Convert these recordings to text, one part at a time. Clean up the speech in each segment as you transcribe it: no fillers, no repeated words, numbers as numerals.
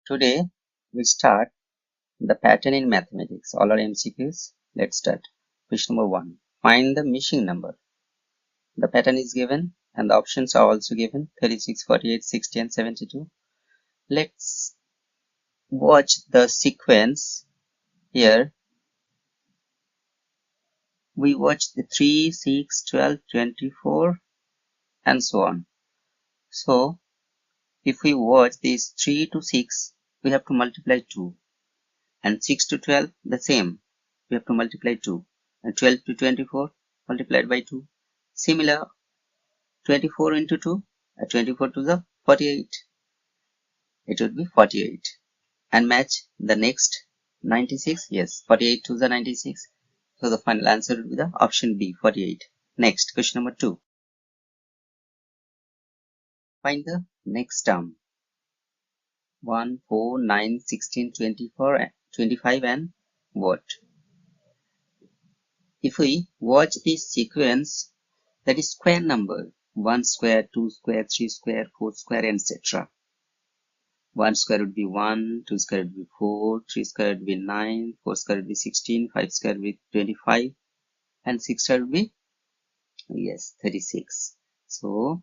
Today we start the pattern in mathematics. All are MCQs. Let's start. Question number 1. Find the missing number. The pattern is given and the options are also given: 36, 48, 60 and 72. Let's watch the sequence here. We watch the 3, 6, 12, 24 and so on. So if we watch these 3 to 6, we have to multiply 2. And 6 to 12, the same. We have to multiply 2. And 12 to 24, multiplied by 2. Similar, 24 into 2, 24 to the 48. It would be 48. And match the next 96. Yes, 48 to the 96. So the final answer would be the option B, 48. Next, question number 2. Find the next term. 1, 4, 9, 16, 24, 25 and what? If we watch this sequence, that is square number: 1 square, 2 square, 3 square, 4 square, etc. 1 square would be 1, 2 square would be 4, 3 square would be 9, 4 square would be 16, 5 square would be 25, and 6 square would be, yes, 36. So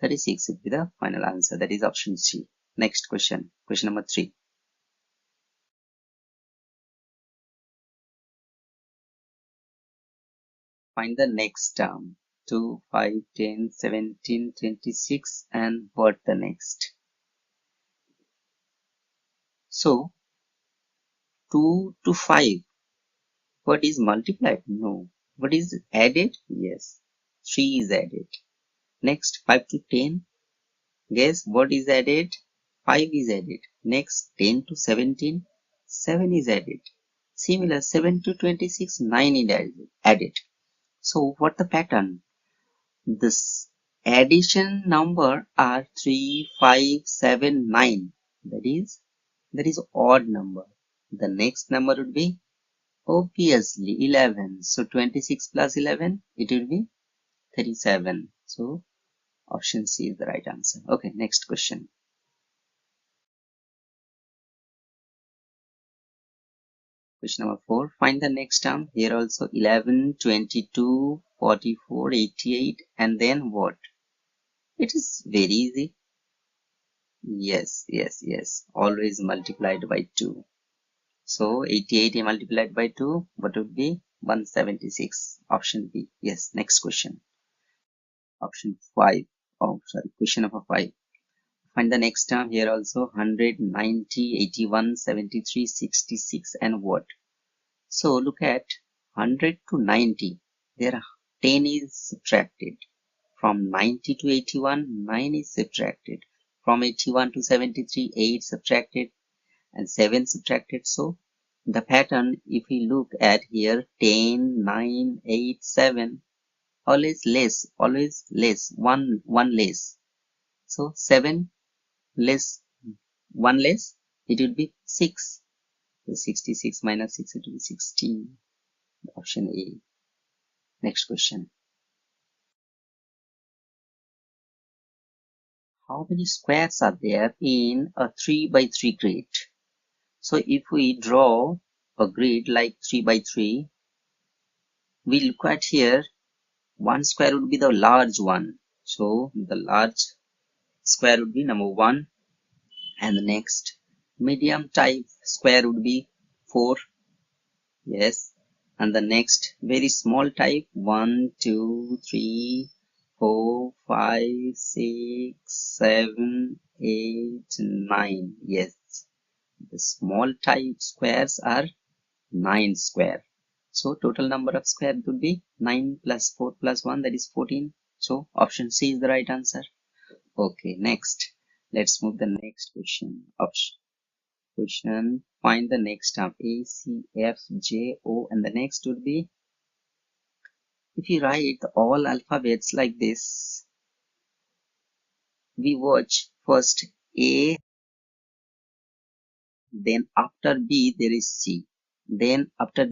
36 would be the final answer. That is option C. Next question, question number 3. Find the next term. 2, 5, 10, 17, 26, and what the next? So 2 to 5, what is multiplied? No. What is added? Yes, 3 is added. Next, 5 to 10, guess what is added? 5 is added. Next, 10 to 17, 7 is added. Similar, 7 to 26, 9 is added. So what the pattern? This addition number are 3, 5, 7, 9. That is odd number. The next number would be obviously 11. So 26 plus 11, it will be 37. So option C is the right answer. Okay, next question. Question number 4. Find the next term. Here also 11, 22, 44, 88, and then what? It is very easy. Yes. Always multiplied by 2. So 88 multiplied by 2, what would be? 176. Option B. Yes, next question. Option 5. Oh, sorry. Question number 5. Find the next term. Here also 100, 90, 81, 73, 66, and what? So look at 100 to 90. There 10 is subtracted. From 90 to 81, 9 is subtracted. From 81 to 73, 8 subtracted and 7 subtracted. So the pattern, if we look at here, 10, 9, 8, 7, always less, one less. So 7 less, 1 less, it will be 6. So 66 minus 6, it will be 16. Option A. Next question. How many squares are there in a 3 by 3 grid? So if we draw a grid like 3 by 3, we look at here, one square would be the large one. So the large square would be number 1, and the next medium type square would be 4. Yes, and the next very small type 1, 2, 3, 4, 5, 6, 7, 8, 9. Yes, the small type squares are 9 square. So total number of squares would be 9 plus 4 plus 1, that is 14. So option C is the right answer. Okay, next. Let's move the next question. Question. Find the next term. A, C, F, J, O, and the next would be, if you write all alphabets like this, we watch first A, then after B there is C, then after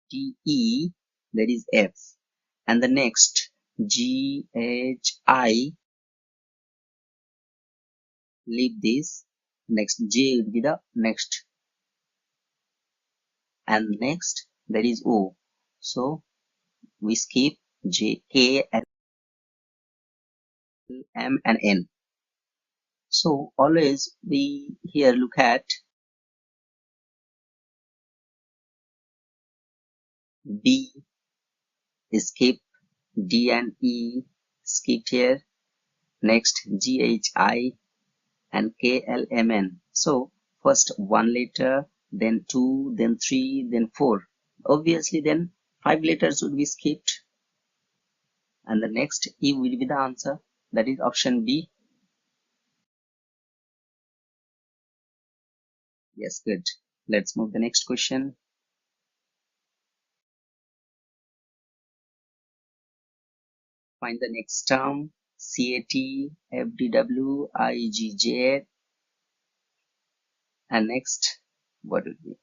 D, E, there is F, and the next G, H, I, leave this. Next J would be the next, and next there is O. So we skip J, K, L, M and N. So always we here look at B, skip D and E, skip here. Next G, H, I and K, L, M, N. So first one letter, then two, then three, then four. Obviously then 5 letters would be skipped, and the next E will be the answer. That is option B. Yes, good. Let's move the next question. Find the next term. CAT, FDW, IGJ, and next what would be?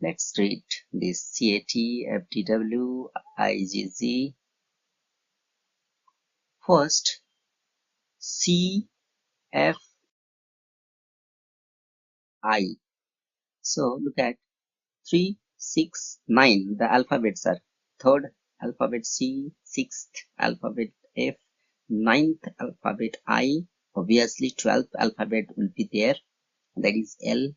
Let's read this CAT, FDW, IGZ. First, C, F, I. So look at 3, 6, 9. The alphabets are third alphabet C, sixth alphabet F, ninth alphabet I. Obviously 12th alphabet will be there. That is L,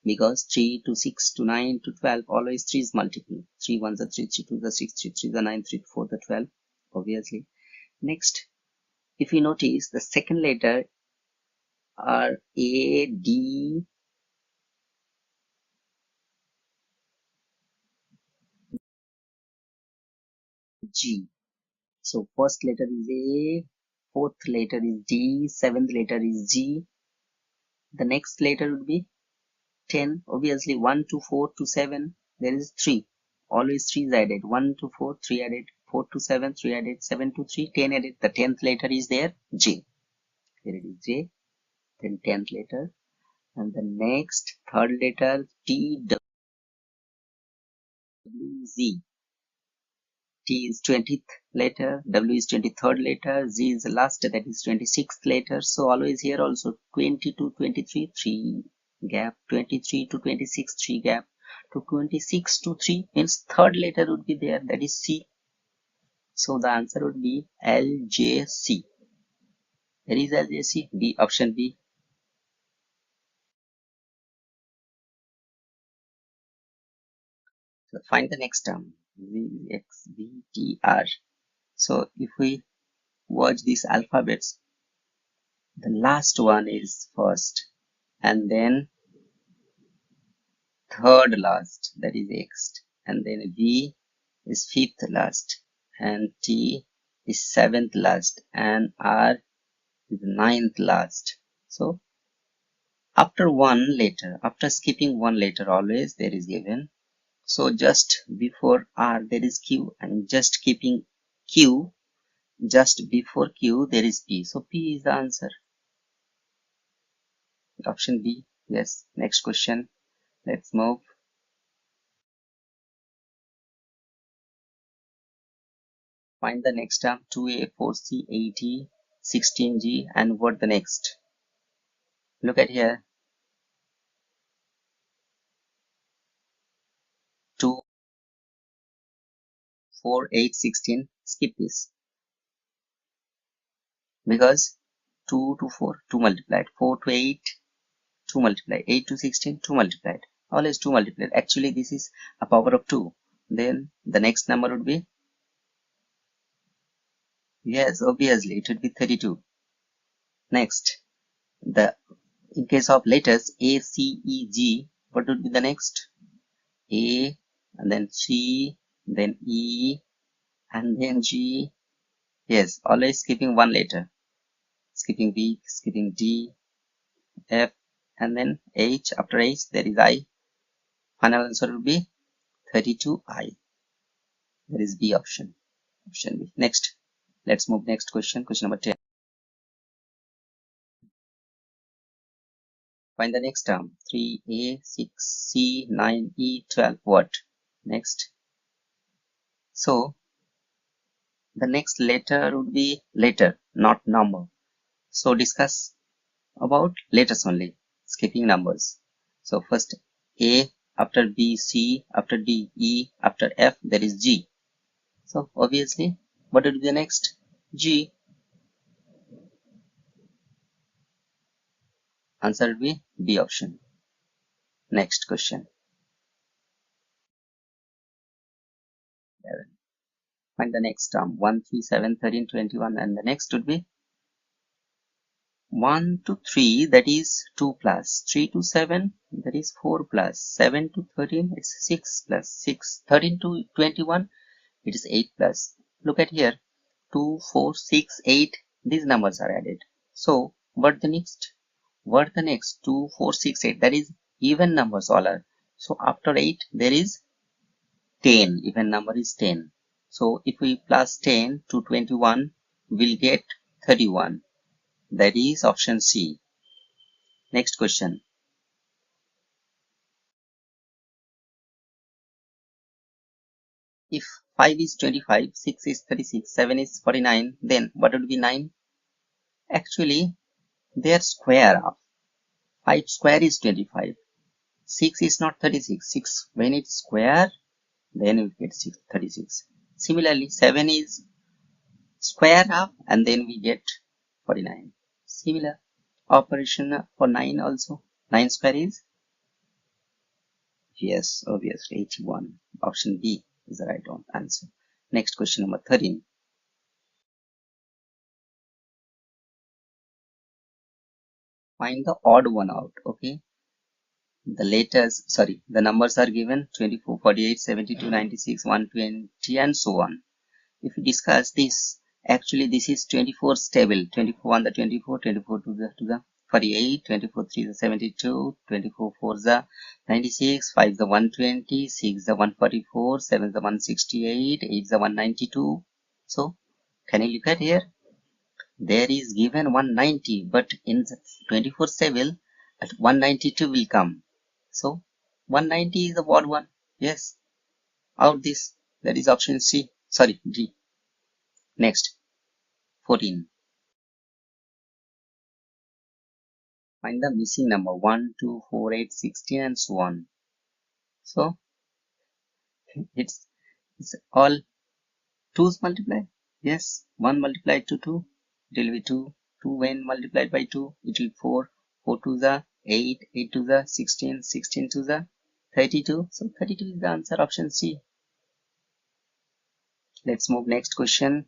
because 3 to 6 to 9 to 12, always 3 is multiple. 3 ones are 3, 3 2 the 6, 3 3 the 9, 3 4 the 12. Obviously. Next, if you notice, the second letter are A, D, G. So first letter is A, fourth letter is D, seventh letter is G. The next letter would be 10. Obviously 1 to 4 to 7, there is 3. Always 3 is added. 1 to 4, 3 added. 4 to 7, 3 added. 7 to 3, 10 added. The 10th letter is there, J. Here it is J. Then 10th letter. And the next third letter, T, W, Z. T is 20th letter, W is 23rd letter, Z is the last, that is 26th letter. So always here also 20 to 23, 3 gap, 23 to 26, 3 gap, to 26 to 3 means third letter would be there, that is C. So the answer would be LJC. There is LJC, B, option B. So find the next term, VXVTR. So if we watch these alphabets, the last one is first, and then third last, that is X, and then V is fifth last, and T is seventh last, and R is ninth last. So after one letter, after skipping one letter, always there is given. So just before R there is Q, and just keeping Q, just before Q there is P. So P is the answer. Option B. Yes. Next question. Let's move. Find the next term, 2A, 4C, 80, 16G, and what the next? Look at here. 2, 4, 8, 16. Skip this. Because 2 to 4, 2 multiplied. 4 to 8, 2 multiplied. 8 to 16, 2 multiplied. Always 2 multiplied. Actually, this is a power of 2. Then the next number would be, yes, obviously, it would be 32. Next, in case of letters A, C, E, G, what would be the next? A, and then C, then E, and then G. Yes, always skipping one letter. Skipping B, skipping D, F, and then H. After H, there is I. Final answer will be 32I. There is B option. Option B. Next, let's move next question. Question number 10. Find the next term. 3A, 6C, 9E, 12. What? Next. So, the next letter would be letter, not number. So discuss about letters only, skipping numbers. So first A, after B, C, after D, E, after F, there is G. So obviously, what will be the next? G. Answer will be B option. Next question. 11. Find the next term. 1, 3, 7, 13, 21, and the next would be 1 to 3, that is 2 plus. 3 to 7, that is 4 plus. 7 to 13, it's 6 plus 6. 13 to 21, it is 8 plus. Look at here. 2, 4, 6, 8. These numbers are added. So what the next? What the next? 2, 4, 6, 8. That is even numbers all are. So after 8, there is 10. Even number is 10. So if we plus 10 to 21, we'll get 31. That is option C. Next question. If 5 is 25, 6 is 36, 7 is 49, then what would be 9? Actually, their square of 5 square is 25. 6 is not 36. 6, when it's square, then we get 36. Similarly, 7 is square of, and then we get 49. Similar operation for 9 also. 9 square is, yes, obviously 81. Option B is the right answer. Next question number 13. Find the odd one out. Okay. The numbers are given 24, 48, 72, 96, 120, and so on. If we discuss this, actually this is 24 stable. 24 on the 24, 24 to the 48, 24 3 the 72, 24 4 the 96, 5 the 120, 6 the 144, 7 the 168, 8 the 192. So can you look at here? There is given 190, but in the 24 stable, at 192 will come. So 190 is the odd one. Yes, out this. That is option C. Sorry, D. Next, 14. Find the missing number 1, 2, 4, 8, 16, and so on. So it's all 2's multiply. Yes, 1 multiplied to 2, it will be 2. 2 when multiplied by 2, it will be 4. 4 to the 8, 8 to the 16, 16 to the 32. So 32 is the answer, option C. Let's move next question.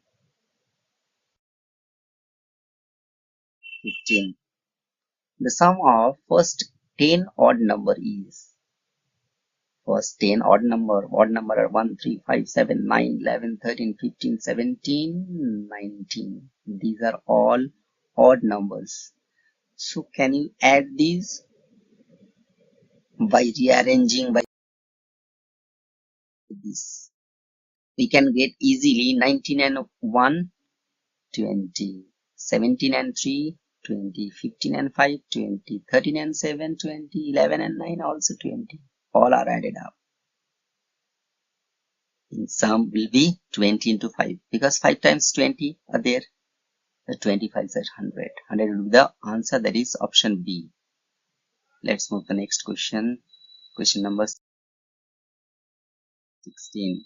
15. The sum of first 10 odd number is. First 10 odd number are 1, 3, 5, 7, 9, 11, 13, 15, 17, 19. These are all odd numbers. So can you add these by rearranging by this? We can get easily 19 and 1, 20, 17 and 3, 20, 15 and 5, 20, 13 and 7, 20, 11 and 9, also 20. All are added up. In sum will be 20 into 5 because 5 times 20 are there. The 25 is 100. 100 will be the answer, that is option B. Let's move to the next question. Question number 16.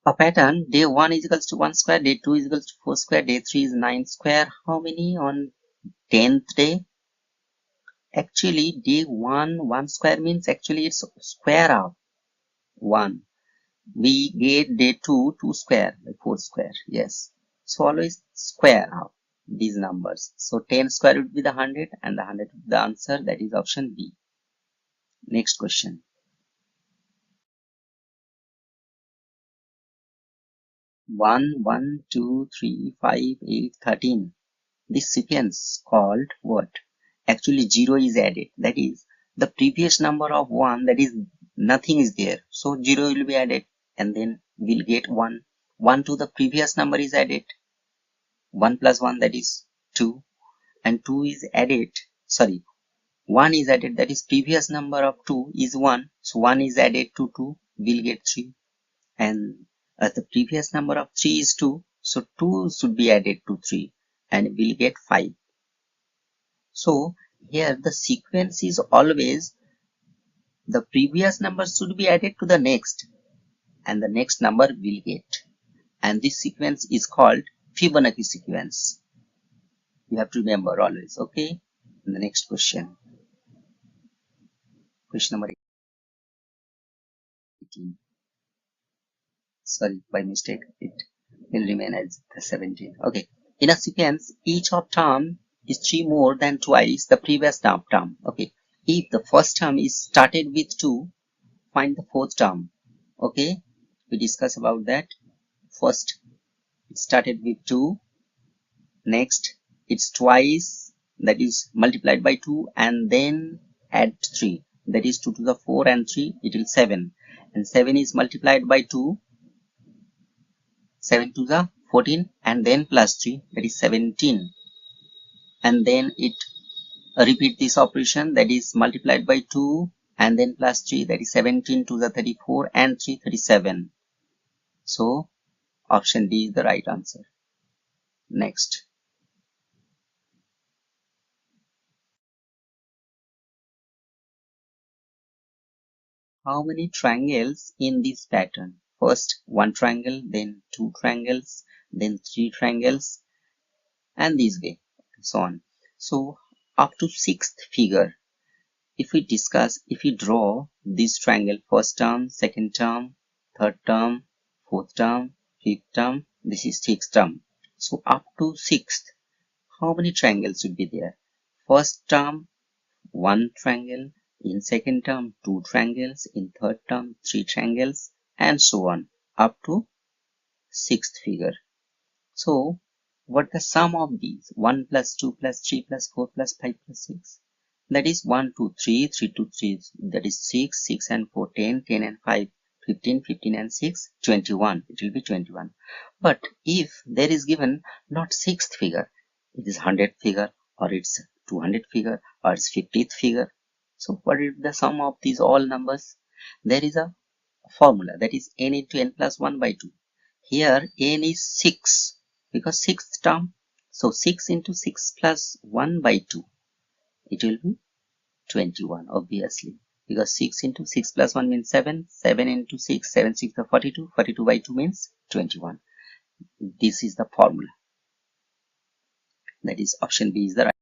A pattern, day 1 is equals to 1 square, day 2 is equals to 4 square, day 3 is 9 square. How many on 10th day? Actually, day 1 square means actually it's square of 1. We get day 2 square by 4 square. Yes. So always square of these numbers. So 10 square would be the 100 and the 100 would be the answer, that is option B. Next question. 1, 1, 2, 3, 5, 8, 13. This sequence called what? Actually 0 is added. That is the previous number of 1, that is nothing is there. So 0 will be added and then we'll get 1. 1 to the previous number is added. 1 plus 1, that is 2. And 2 is added. Sorry. 1 is added, that is previous number of 2 is 1. So 1 is added to 2. We'll get 3. And the previous number of 3 is 2. So 2 should be added to 3. And we'll get 5. So here the sequence is always the previous number should be added to the next, and the next number will get. And this sequence is called Fibonacci sequence. You have to remember always, okay? And the next question. Question number 18. Sorry, by mistake, it will remain as the 17. Okay. In a sequence, each of term is 3 more than twice the previous term. Okay. If the first term is started with 2, find the fourth term. Okay. We discuss about that. First, it started with 2. Next, it's twice, that is multiplied by 2, and then add 3. That is 2 to the 4 and 3, it will 7. And 7 is multiplied by 2, 7 to the 14, and then plus 3, that is 17. And then it repeat this operation, that is multiplied by 2 and then plus 3, that is 17 to the 34 and 3, 37. So option D is the right answer. Next. How many triangles in this pattern? First 1 triangle, then 2 triangles, then 3 triangles, and this way, so on. So up to 6th figure, if we discuss, if we draw this triangle, first term, second term, third term, fourth term, fifth term, this is 6th term. So up to 6th, how many triangles would be there? First term, 1 triangle, in second term 2 triangles, in third term 3 triangles, and so on up to 6th figure. So what the sum of these? 1 plus 2 plus 3 plus 4 plus 5 plus 6, that is 1 2 3 3 2 3, that is 6 6 and 4 10 10 and 5 15 15 and 6 21, it will be 21. But if there is given not 6th figure, it is 100th figure, or it's 200th figure, or it's 50th figure. So what is the sum of these all numbers? There is a formula, that is n into n plus 1 by 2. Here n is 6 because 6th term. So 6 into 6 plus 1 by 2, it will be 21, obviously, because 6 into 6 plus 1 means 7, 7 into 6, 7 6 the 42, 42 by 2 means 21. This is the formula. That is option B is the right.